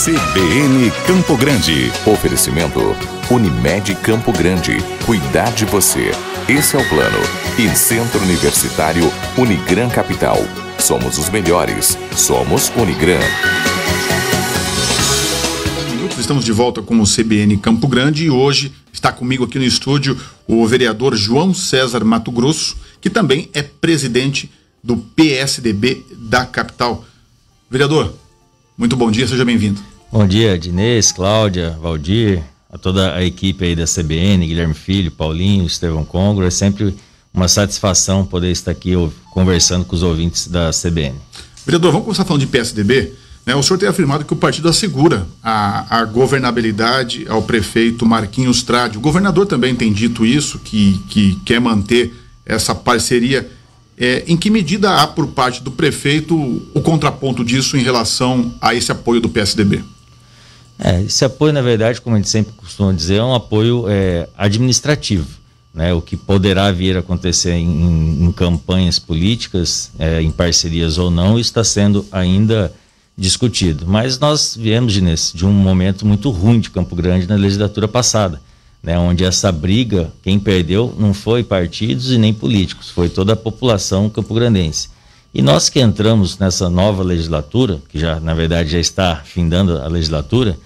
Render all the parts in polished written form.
CBN Campo Grande. Oferecimento Unimed Campo Grande. Cuidar de você. Esse é o plano. E Centro Universitário Unigran Capital. Somos os melhores. Somos Unigran. Estamos de volta com o CBN Campo Grande e hoje está comigo aqui no estúdio o vereador João César Mato Grosso, que também é presidente do PSDB da capital. Vereador, muito bom dia, seja bem-vindo. Bom dia, Dinês, Cláudia, Valdir, a toda a equipe aí da CBN, Guilherme Filho, Paulinho, Estevão Congro. É sempre uma satisfação poder estar aqui conversando com os ouvintes da CBN. Vereador, vamos começar falando de PSDB. O senhor tem afirmado que o partido assegura a governabilidade ao prefeito Marquinhos Trade. O governador também tem dito isso, que quer manter essa parceria. Em que medida há por parte do prefeito o contraponto disso em relação a esse apoio do PSDB? Esse apoio, na verdade, como a gente sempre costuma dizer, é um apoio administrativo, né? O que poderá vir a acontecer em campanhas políticas, em parcerias ou não, está sendo ainda discutido. Mas nós viemos, Ginês, de um momento muito ruim de Campo Grande na legislatura passada, né, onde essa briga, quem perdeu não foi partidos e nem políticos, foi toda a população campograndense. E nós que entramos nessa nova legislatura, que já, na verdade, já está findando a legislatura,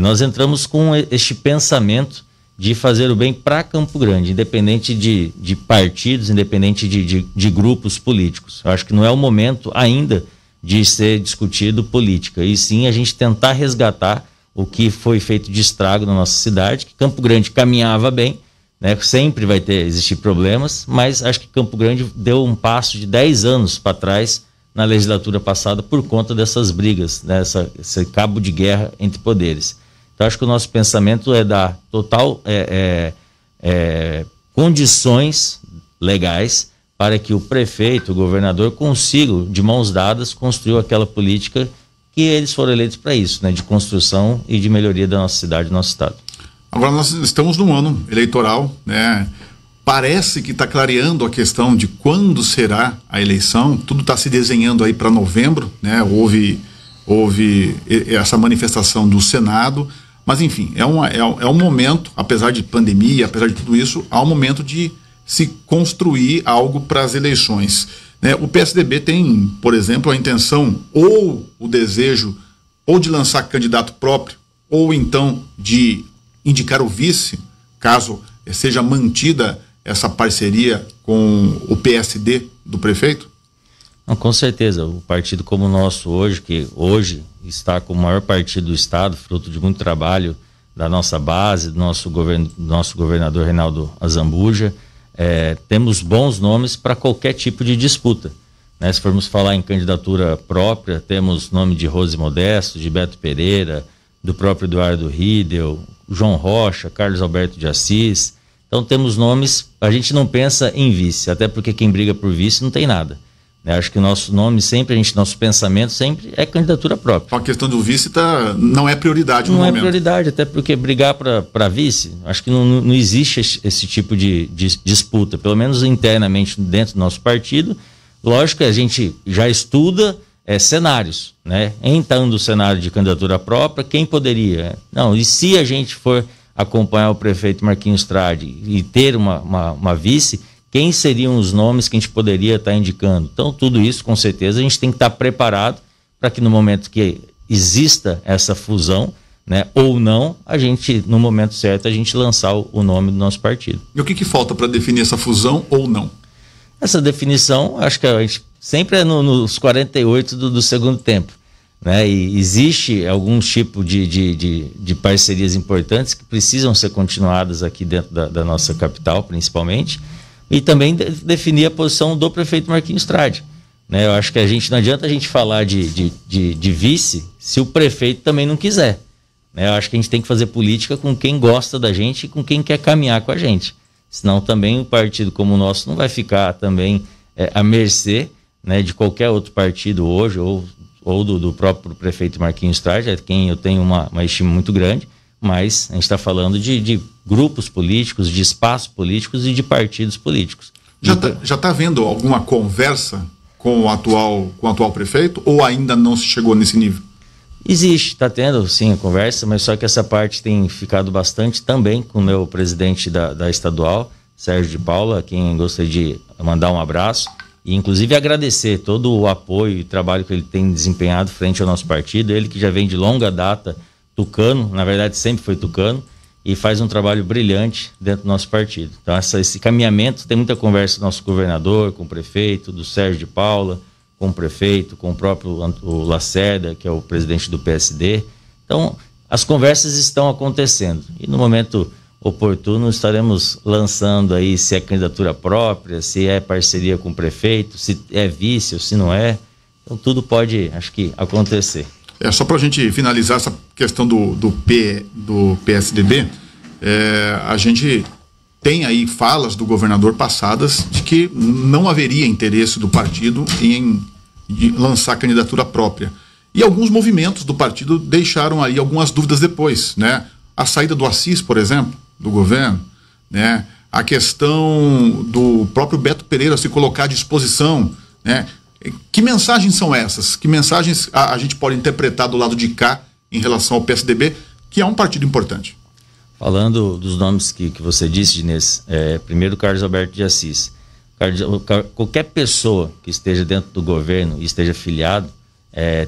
nós entramos com este pensamento de fazer o bem para Campo Grande, independente de partidos, independente de grupos políticos. Eu acho que não é o momento ainda de ser discutido política, e sim a gente tentar resgatar o que foi feito de estrago na nossa cidade, que Campo Grande caminhava bem, né? Sempre vai existir problemas, mas acho que Campo Grande deu um passo de 10 anos para trás na legislatura passada por conta dessas brigas, né? Esse cabo de guerra entre poderes. Então acho que o nosso pensamento é dar total condições legais para que o prefeito, o governador consigam, de mãos dadas, construir aquela política que eles foram eleitos para isso, né, de construção e de melhoria da nossa cidade, do nosso estado. Agora nós estamos num ano eleitoral, né? Parece que está clareando a questão de quando será a eleição, tudo está se desenhando aí para novembro, né? Houve essa manifestação do Senado, mas enfim, é um momento, apesar de pandemia, apesar de tudo isso, há um momento de se construir algo para as eleições, né? O PSDB tem, por exemplo, a intenção ou o desejo ou de lançar candidato próprio ou então de indicar o vice, caso seja mantida essa parceria com o PSD do prefeito? Não, com certeza, o partido como o nosso hoje, que hoje está como o maior partido do estado, fruto de muito trabalho da nossa base, do nosso governador Reinaldo Azambuja, temos bons nomes para qualquer tipo de disputa, né? Se formos falar em candidatura própria, temos nome de Rose Modesto, de Beto Pereira, do próprio Eduardo Riedel, João Rocha, Carlos Alberto de Assis. Então temos nomes, a gente não pensa em vice, até porque quem briga por vice não tem nada, né? Acho que o nosso nome sempre, nosso pensamento sempre é candidatura própria. A questão do vice não é prioridade no momento. Não é prioridade, até porque brigar para vice, acho que não existe esse tipo de disputa, pelo menos internamente dentro do nosso partido. Lógico que a gente já estuda cenários, né? Entrando o cenário de candidatura própria, quem poderia? Não, e se a gente for acompanhar o prefeito Marquinhos Trade e ter uma vice, quem seriam os nomes que a gente poderia estar indicando? Então, tudo isso, com certeza, a gente tem que estar preparado para que no momento que exista essa fusão, né, ou não, a gente, no momento certo, a gente lançar o nome do nosso partido. E o que falta para definir essa fusão ou não? Essa definição, acho que a gente sempre é nos 48 do segundo tempo, né? E existe algum tipo de parcerias importantes que precisam ser continuadas aqui dentro da nossa capital, principalmente, e também definir a posição do prefeito Marquinhos Trade, né? Eu acho que não adianta a gente falar de vice se o prefeito também não quiser, né? Eu acho que a gente tem que fazer política com quem gosta da gente e com quem quer caminhar com a gente, senão também o partido como o nosso não vai ficar também à mercê, né, de qualquer outro partido hoje ou do próprio prefeito Marquinhos Trade, a quem eu tenho uma estima muito grande, mas a gente está falando de grupos políticos, de espaços políticos e de partidos políticos. Já está havendo alguma conversa com o atual prefeito ou ainda não se chegou nesse nível? Existe, está tendo sim a conversa, mas só que essa parte tem ficado bastante também com o meu presidente da estadual, Sérgio de Paula, a quem gostaria de mandar um abraço e inclusive agradecer todo o apoio e trabalho que ele tem desempenhado frente ao nosso partido, ele que já vem de longa data tucano, na verdade sempre foi tucano, e faz um trabalho brilhante dentro do nosso partido. Então esse caminhamento, tem muita conversa do nosso governador, com o prefeito, do Sérgio de Paula, com o prefeito, com o próprio o Lacerda, que é o presidente do PSD. Então, as conversas estão acontecendo. E no momento oportuno estaremos lançando aí se é candidatura própria, se é parceria com o prefeito, se é vice ou se não é. Então, tudo pode, acho que, acontecer. Só para a gente finalizar essa questão do PSDB, a gente tem aí falas do governador passadas de que não haveria interesse do partido em lançar candidatura própria. E alguns movimentos do partido deixaram aí algumas dúvidas depois, né? A saída do Assis, por exemplo, do governo, né? A questão do próprio Beto Pereira se colocar à disposição, né? Que mensagens são essas? Que mensagens a gente pode interpretar do lado de cá em relação ao PSDB, que é um partido importante? Falando dos nomes que você disse, Dinês, primeiro Carlos Alberto de Assis. Qualquer pessoa que esteja dentro do governo e esteja filiado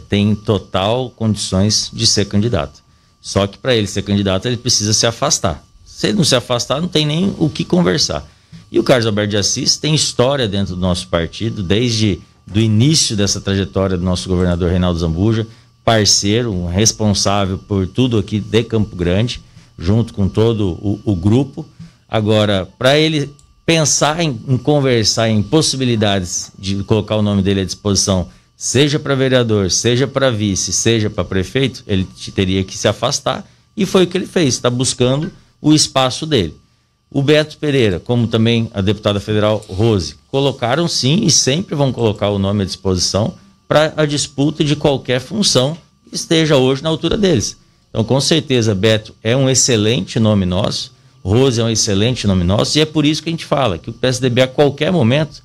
tem total condições de ser candidato. Só que para ele ser candidato ele precisa se afastar. Se ele não se afastar, não tem nem o que conversar. E o Carlos Alberto de Assis tem história dentro do nosso partido, desde do início dessa trajetória do nosso governador Reinaldo Zambuja, parceiro, responsável por tudo aqui de Campo Grande, junto com todo o grupo. Agora, para ele pensar em conversar em possibilidades de colocar o nome dele à disposição, seja para vereador, seja para vice, seja para prefeito, ele teria que se afastar, e foi o que ele fez, está buscando o espaço dele. O Beto Pereira, como também a deputada federal Rose, colocaram sim e sempre vão colocar o nome à disposição para a disputa de qualquer função que esteja hoje na altura deles. Então, com certeza, Beto é um excelente nome nosso, Rose é um excelente nome nosso, e é por isso que a gente fala que o PSDB, a qualquer momento,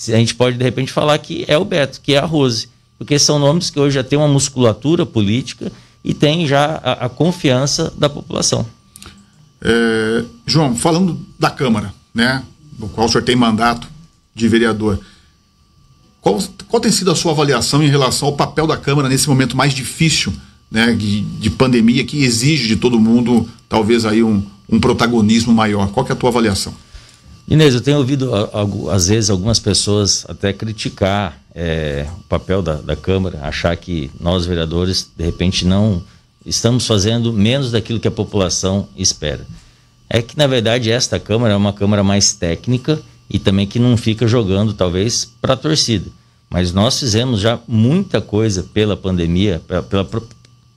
a gente pode, de repente, falar que é o Beto, que é a Rose, porque são nomes que hoje já têm uma musculatura política e tem já a confiança da população. João, falando da Câmara, né, no qual o senhor tem mandato de vereador, qual tem sido a sua avaliação em relação ao papel da Câmara nesse momento mais difícil, né, de pandemia, que exige de todo mundo talvez aí um protagonismo maior? Qual que é a tua avaliação? Inês, eu tenho ouvido às vezes algumas pessoas até criticar o papel da Câmara, achar que nós vereadores de repente não estamos fazendo menos daquilo que a população espera. É que na verdade esta Câmara é uma Câmara mais técnica e também que não fica jogando talvez para a torcida, mas nós fizemos já muita coisa pela pandemia,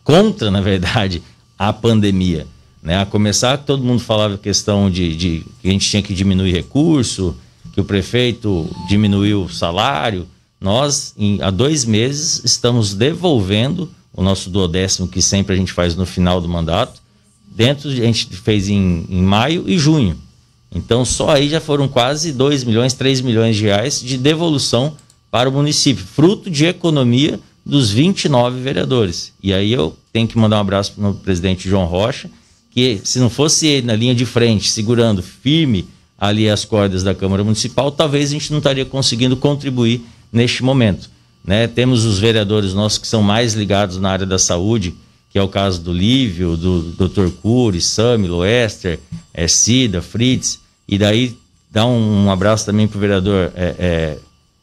contra, na verdade, a pandemia, né? A começar, todo mundo falava a questão de que a gente tinha que diminuir recurso, que o prefeito diminuiu o salário. Nós, há 2 meses, estamos devolvendo o nosso 12º, que sempre a gente faz no final do mandato. A gente fez em maio e junho. Então, só aí já foram quase 2 milhões, 3 milhões de reais de devolução para o município, fruto de economia dos 29 vereadores. E aí eu tenho que mandar um abraço para o presidente João Rocha, que se não fosse ele na linha de frente, segurando firme ali as cordas da Câmara Municipal, talvez a gente não estaria conseguindo contribuir neste momento, né? Temos os vereadores nossos que são mais ligados na área da saúde, que é o caso do Lívio, do Dr. Cury, Sami, Loester, Cida, Fritz, e daí dá um abraço também para o vereador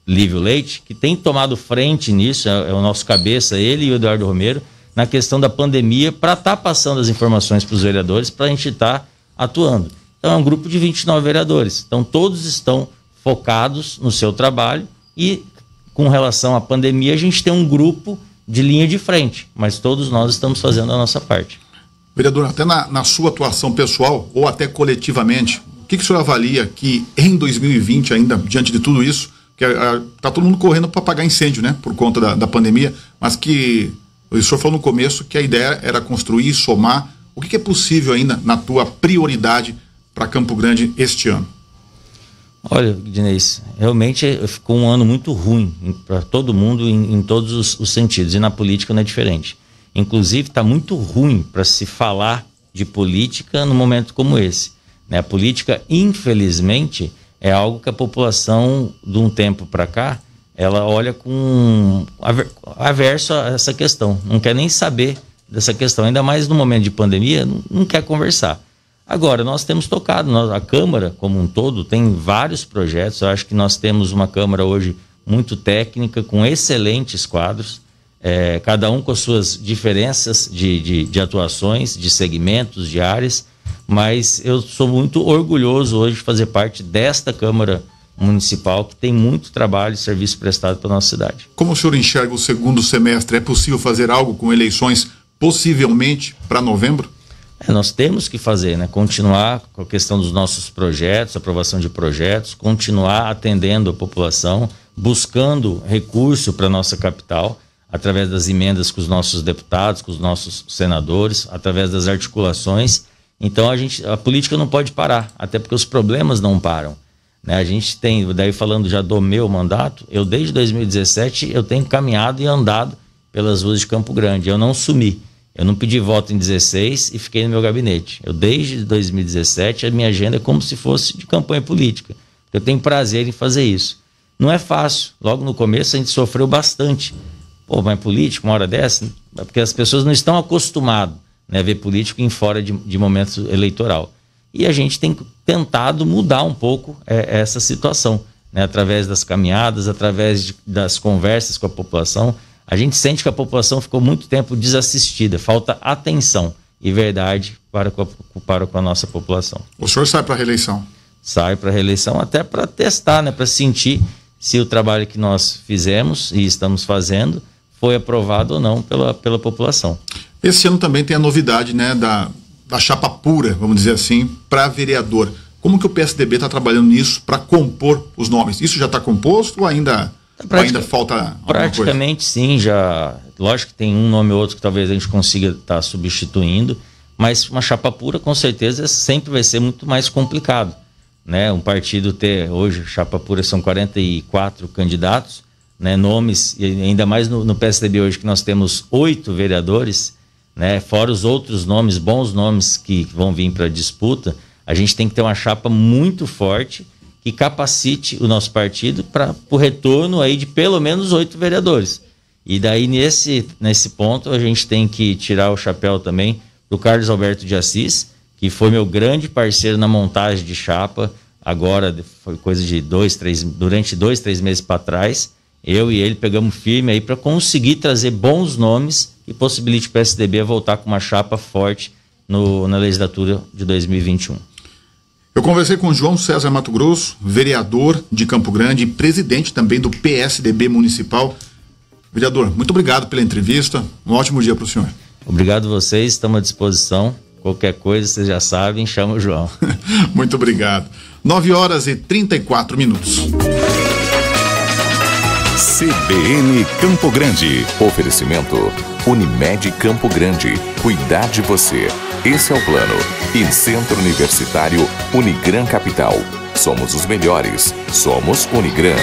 Lívio Leite, que tem tomado frente nisso, é o nosso cabeça, ele e o Eduardo Romero, na questão da pandemia, para estar passando as informações para os vereadores, para a gente estar atuando. Então é um grupo de 29 vereadores, então todos estão focados no seu trabalho e com relação à pandemia a gente tem um grupo de linha de frente, mas todos nós estamos fazendo a nossa parte. Vereador, até na sua atuação pessoal ou até coletivamente, o que o senhor avalia que em 2020 ainda, diante de tudo isso, que está todo mundo correndo para apagar incêndio, né, por conta da pandemia, mas que o senhor falou no começo que a ideia era construir, somar. O que é possível ainda na tua prioridade para Campo Grande este ano? Olha, Dinês, realmente ficou um ano muito ruim para todo mundo em todos os sentidos, e na política não é diferente. Inclusive, está muito ruim para se falar de política num momento como esse, né? A política, infelizmente, é algo que a população, de um tempo para cá, ela olha com averso a essa questão. Não quer nem saber dessa questão, ainda mais no momento de pandemia, não quer conversar. Agora, nós temos tocado, a Câmara como um todo tem vários projetos. Eu acho que nós temos uma Câmara hoje muito técnica, com excelentes quadros, cada um com as suas diferenças de atuações, de segmentos, de áreas, mas eu sou muito orgulhoso hoje de fazer parte desta Câmara Municipal, que tem muito trabalho e serviço prestado para a nossa cidade. Como o senhor enxerga o segundo semestre? É possível fazer algo com eleições possivelmente para novembro? Nós temos que fazer, né? Continuar com a questão dos nossos projetos, aprovação de projetos, continuar atendendo a população, buscando recurso para a nossa capital, através das emendas com os nossos deputados, com os nossos senadores, através das articulações. Então a política não pode parar, até porque os problemas não param, né? A gente tem, daí falando já do meu mandato, eu desde 2017 eu tenho caminhado e andado pelas ruas de Campo Grande, eu não sumi. Eu não pedi voto em 16 e fiquei no meu gabinete. Eu, desde 2017, a minha agenda é como se fosse de campanha política. Eu tenho prazer em fazer isso. Não é fácil. Logo no começo a gente sofreu bastante. Pô, mas político, uma hora dessa? Porque as pessoas não estão acostumadas, né, a ver político em fora de momento eleitoral. E a gente tem tentado mudar um pouco essa situação, né, através das caminhadas, através das conversas com a população. A gente sente que a população ficou muito tempo desassistida, falta atenção e verdade para com a nossa população. O senhor sai para a reeleição? Sai para a reeleição até para testar, né, para sentir se o trabalho que nós fizemos e estamos fazendo foi aprovado ou não pela população. Esse ano também tem a novidade, né, da chapa pura, vamos dizer assim, para vereador. Como que o PSDB está trabalhando nisso para compor os nomes? Isso já está composto ou ainda falta alguma praticamente coisa? Sim, já. Lógico que tem um nome ou outro que talvez a gente consiga estar substituindo, mas uma chapa pura com certeza sempre vai ser muito mais complicado, né? Um partido ter hoje, chapa pura são 44 candidatos, né? Nomes, e ainda mais no PSDB hoje que nós temos 8 vereadores, né? Fora os outros nomes, bons nomes que vão vir para a disputa, a gente tem que ter uma chapa muito forte que capacite o nosso partido para o retorno aí de pelo menos 8 vereadores. E daí nesse ponto a gente tem que tirar o chapéu também do Carlos Alberto de Assis, que foi meu grande parceiro na montagem de chapa. Agora foi coisa de durante 2-3 meses para trás, eu e ele pegamos firme aí para conseguir trazer bons nomes e possibilite o PSDB a voltar com uma chapa forte na legislatura de 2021. Eu conversei com o João César Mato Grosso, vereador de Campo Grande e presidente também do PSDB municipal. Vereador, muito obrigado pela entrevista. Um ótimo dia para o senhor. Obrigado a vocês, estamos à disposição. Qualquer coisa, vocês já sabem, chama o João. Muito obrigado. 9h34. CBN Campo Grande. Oferecimento Unimed Campo Grande. Cuidar de você. Esse é o plano. E Centro Universitário Unigran Capital. Somos os melhores. Somos Unigran.